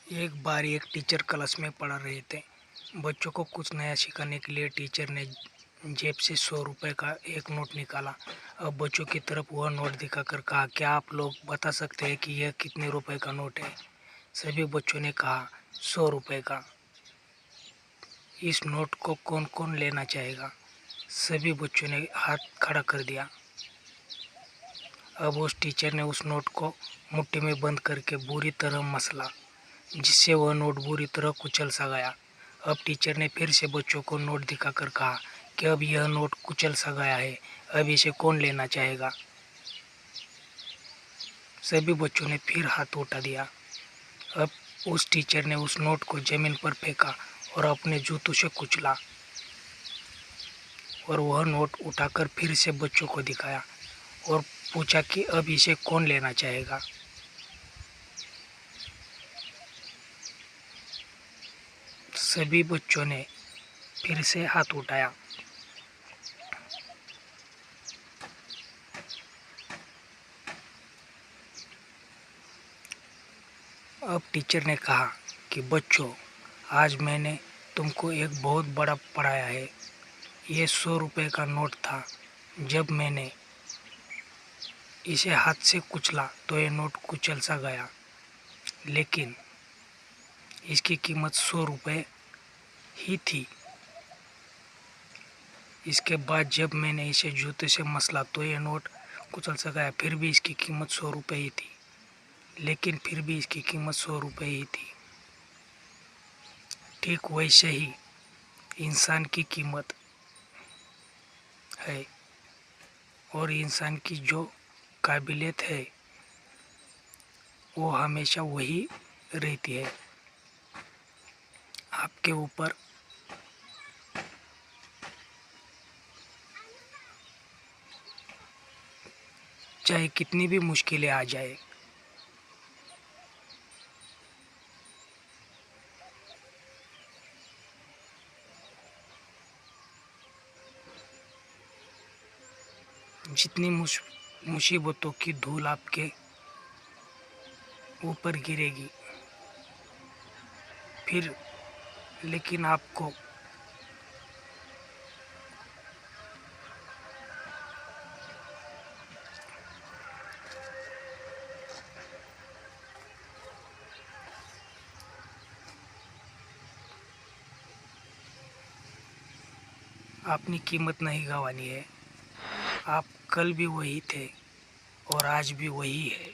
एक बार एक teacher class में पढ़ा रहे थे। बच्चों को कुछ नया सिखाने के लिए टीचर ने जेब से 100 रुपये का एक नोट निकाला। अब बच्चों की तरफ वह नोट दिखाकर कहा, क्या आप लोग बता सकते हैं कि यह कितने रुपए का नोट है? सभी बच्चों ने कहा, 100 रुपये का। इस नोट को कौन कौन लेना चाहेगा? सभी बच्चों ने हाथ खड़ा कर दिया। अब उस टीचर ने उस नोट को मुट्ठी में बंद करके बुरी तरह मसला, जिससे वह नोट बुरी तरह कुचल सा गया। अब टीचर ने फिर से बच्चों को नोट दिखाकर कहा कि अब यह नोट कुचल सा गया है, अब इसे कौन लेना चाहेगा? सभी बच्चों ने फिर हाथ उठा दिया। अब उस टीचर ने उस नोट को जमीन पर फेंका और अपने जूतों से कुचला और वह नोट उठाकर फिर से बच्चों को दिखाया और पूछा कि अब इसे कौन लेना चाहेगा? सभी बच्चों ने फिर से हाथ उठाया। अब टीचर ने कहा कि बच्चों, आज मैंने तुमको एक बहुत बड़ा पढ़ाया है। ये 100 रुपये का नोट था। जब मैंने इसे हाथ से कुचला तो ये नोट कुचल सा गया, लेकिन इसकी कीमत 100 रुपये ही थी। इसके बाद जब मैंने इसे जूते से मसला तो ये नोट कुचल सा गया, फिर भी इसकी कीमत 100 रुपये ही थी। लेकिन फिर भी इसकी कीमत 100 रुपये ही थी। ठीक वैसे ही इंसान की कीमत है और इंसान की जो काबिलियत है वो हमेशा वही रहती है। आपके ऊपर चाहे कितनी भी मुश्किलें आ जाए, जितनी मुसीबतों की धूल आपके ऊपर गिरेगी, फिर लेकिन आपको अपनी कीमत नहीं गंवानी है। आप कल भी वही थे और आज भी वही है।